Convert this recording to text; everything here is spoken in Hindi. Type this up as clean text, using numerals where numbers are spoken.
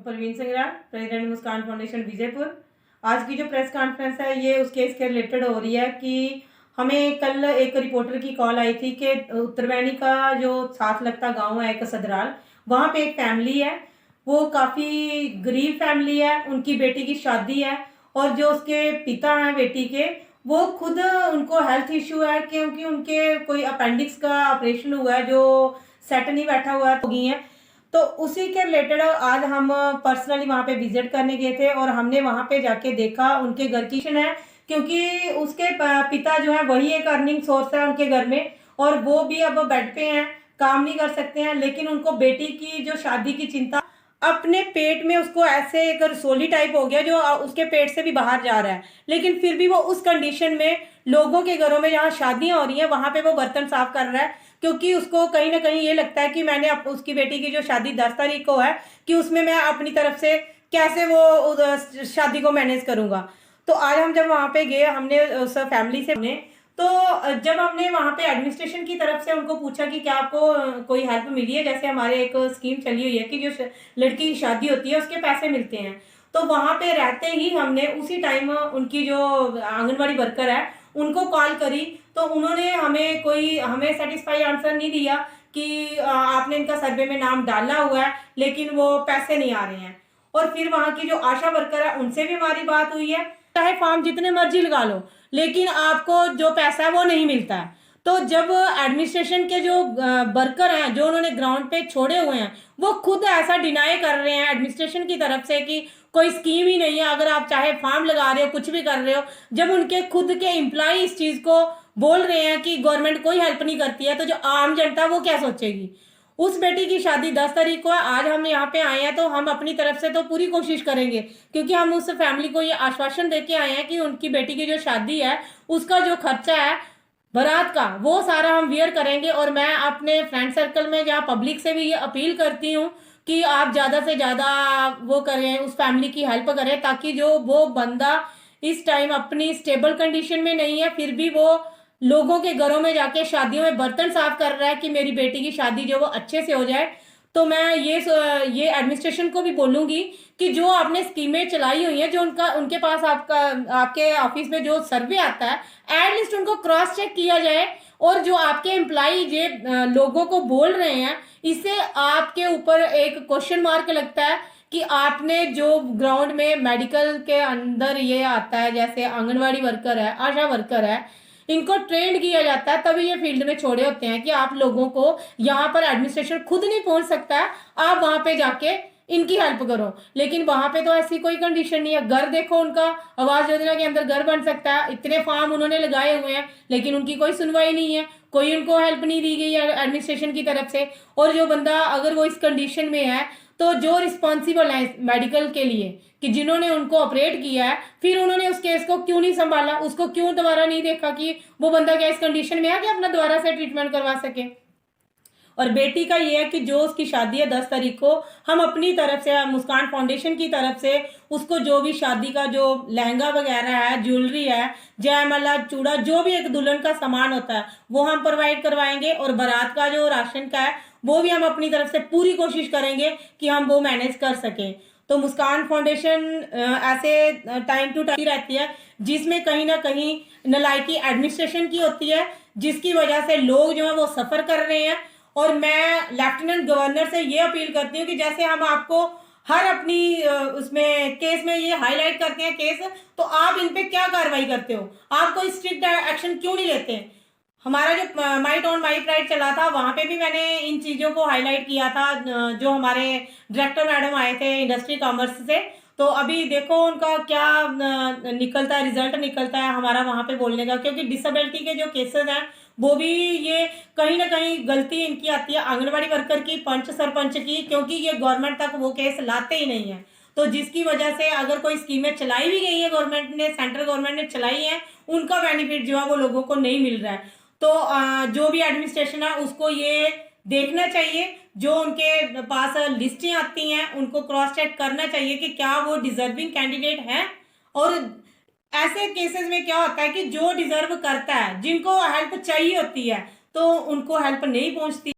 परवीन सिंगरा, प्रेसिडेंट मुस्कान फाउंडेशन विजयपुर। आज की जो प्रेस कॉन्फ्रेंस है ये उस केस के रिलेटेड हो रही है कि हमें कल एक रिपोर्टर की कॉल आई थी कि उत्तरवैनी का जो साथ लगता गांव है एक सदराल, वहाँ पे एक फैमिली है, वो काफ़ी गरीब फैमिली है। उनकी बेटी की शादी है और जो उसके पिता हैं बेटी के, वो खुद उनको हेल्थ इश्यू है क्योंकि उनके कोई अपेंडिक्स का ऑपरेशन हुआ है जो सेट नहीं बैठा हुआ है, तो गई हैं। तो उसी के रिलेटेड आज हम पर्सनली वहाँ पे विजिट करने गए थे और हमने वहाँ पे जाके देखा उनके घर की है, क्योंकि उसके पिता जो है वही एक अर्निंग सोर्स है उनके घर में, और वो भी अब बेड पे हैं, काम नहीं कर सकते हैं। लेकिन उनको बेटी की जो शादी की चिंता, अपने पेट में उसको ऐसे एक रसोली टाइप हो गया जो उसके पेट से भी बाहर जा रहा है, लेकिन फिर भी वो उस कंडीशन में लोगों के घरों में जहाँ शादियां हो रही हैं वहां पे वो बर्तन साफ कर रहा है, क्योंकि उसको कहीं ना कहीं ये लगता है कि मैंने उसकी बेटी की जो शादी 10 तारीख को है कि उसमें मैं अपनी तरफ से कैसे वो शादी को मैनेज करूंगा। तो आज हम जब वहां पे गए, हमने उस फैमिली से तो जब हमने वहां पे एडमिनिस्ट्रेशन की तरफ से उनको पूछा कि क्या आपको कोई हेल्प मिली है, जैसे हमारे एक स्कीम चली हुई है कि जो लड़की की शादी होती है उसके पैसे मिलते हैं, तो वहां पे रहते ही हमने उसी टाइम उनकी जो आंगनवाड़ी वर्कर है उनको कॉल करी। तो उन्होंने हमें सेटिस्फाई आंसर नहीं दिया कि आपने इनका सर्वे में नाम डाला हुआ है लेकिन वो पैसे नहीं आ रहे हैं। और फिर वहां की जो आशा वर्कर है उनसे भी हमारी बात हुई है, चाहे फॉर्म जितने मर्जी लगा लो लेकिन आपको जो पैसा है वो नहीं मिलता है। तो जब एडमिनिस्ट्रेशन के जो वर्कर हैं जो उन्होंने ग्राउंड पे छोड़े हुए हैं, वो खुद ऐसा डिनाई कर रहे हैं एडमिनिस्ट्रेशन की तरफ से कि कोई स्कीम ही नहीं है, अगर आप चाहे फॉर्म लगा रहे हो कुछ भी कर रहे हो, जब उनके खुद के एम्प्लॉय इस चीज को बोल रहे हैं कि गवर्नमेंट कोई हेल्प नहीं करती है, तो जो आम जनता है वो क्या सोचेगी। उस बेटी की शादी 10 तारीख को है, आज हम यहाँ पे आए हैं तो हम अपनी तरफ से तो पूरी कोशिश करेंगे, क्योंकि हम उस फैमिली को ये आश्वासन देके आए हैं कि उनकी बेटी की जो शादी है उसका जो खर्चा है बारात का वो सारा हम वियर करेंगे। और मैं अपने फ्रेंड सर्कल में जहाँ पब्लिक से भी ये अपील करती हूँ कि आप ज्यादा से ज्यादा वो करें, उस फैमिली की हेल्प करें, ताकि जो वो बंदा इस टाइम अपनी स्टेबल कंडीशन में नहीं है फिर भी वो लोगों के घरों में जाके शादियों में बर्तन साफ कर रहा है कि मेरी बेटी की शादी जो वो अच्छे से हो जाए। तो मैं ये एडमिनिस्ट्रेशन को भी बोलूंगी कि जो आपने स्कीमें चलाई हुई हैं, जो उनके पास आपके ऑफिस में जो सर्वे आता है एटलीस्ट उनको क्रॉस चेक किया जाए, और जो आपके एम्प्लॉय ये लोगों को बोल रहे हैं इससे आपके ऊपर एक क्वेश्चन मार्क लगता है कि आपने जो ग्राउंड में मेडिकल के अंदर ये आता है, जैसे आंगनवाड़ी वर्कर है, आशा वर्कर है, इनको ट्रेंड किया जाता है तभी ये फील्ड में छोड़े होते हैं कि आप लोगों को यहाँ पर एडमिनिस्ट्रेशन खुद नहीं पहुंच सकता है, आप वहां पे जाके इनकी हेल्प करो। लेकिन वहां पे तो ऐसी कोई कंडीशन नहीं है। घर देखो उनका, आवास योजना के अंदर घर बन सकता है, इतने फॉर्म उन्होंने लगाए हुए हैं लेकिन उनकी कोई सुनवाई नहीं है, कोई उनको हेल्प नहीं दी गई है एडमिनिस्ट्रेशन की तरफ से। और जो बंदा अगर वो इस कंडीशन में है तो जो रिस्पॉन्सिबल है मेडिकल के लिए कि जिन्होंने उनको ऑपरेट किया है, फिर उन्होंने उस केस को क्यों नहीं संभाला, उसको क्यों दोबारा नहीं देखा कि वो बंदा क्या इस कंडीशन में है कि अपना दोबारा से ट्रीटमेंट करवा सके। और बेटी का ये है कि जो उसकी शादी है 10 तारीख को, हम अपनी तरफ से मुस्कान फाउंडेशन की तरफ से उसको जो भी शादी का जो लहंगा वगैरह है, ज्वेलरी है, जयमाला, चूड़ा, जो भी एक दुल्हन का सामान होता है वो हम प्रोवाइड करवाएंगे। और बारात का जो राशन का है वो भी हम अपनी तरफ से पूरी कोशिश करेंगे कि हम वो मैनेज कर सकें। तो मुस्कान फाउंडेशन ऐसे टाइम टू टाइम रहती है जिसमें कहीं ना कहीं नलायकी एडमिनिस्ट्रेशन की होती है, जिसकी वजह से लोग जो है वो सफर कर रहे हैं। और मैं लेफ्टिनेंट गवर्नर से ये अपील करती हूँ कि जैसे हम आपको हर अपनी उसमें केस में ये हाईलाइट करते हैं केस, तो आप इन पे क्या कार्रवाई करते हो, आप कोई स्ट्रिक्ट एक्शन क्यों नहीं लेते। हमारा जो माई टाउन माई प्राइड चला था वहां पे भी मैंने इन चीजों को हाईलाइट किया था, जो हमारे डायरेक्टर मैडम आए थे इंडस्ट्री कॉमर्स से। तो अभी देखो उनका क्या निकलता है, रिजल्ट निकलता है हमारा वहां पे बोलने का, क्योंकि डिसेबिलिटी के जो केसेस हैं वो भी ये कहीं ना कहीं गलती इनकी आती है आंगनवाड़ी वर्कर की, पंच सरपंच की, क्योंकि ये गवर्नमेंट तक वो केस लाते ही नहीं है। तो जिसकी वजह से अगर कोई स्कीमें चलाई भी गई है गवर्नमेंट ने, सेंट्रल गवर्नमेंट ने चलाई है, उनका बेनिफिट जो है वो लोगों को नहीं मिल रहा है। तो जो भी एडमिनिस्ट्रेशन है उसको ये देखना चाहिए, जो उनके पास लिस्टें आती हैं उनको क्रॉस चेक करना चाहिए कि क्या वो डिजर्विंग कैंडिडेट हैं। और ऐसे केसेस में क्या होता है कि जो डिजर्व करता है, जिनको हेल्प चाहिए होती है, तो उनको हेल्प नहीं पहुंचती।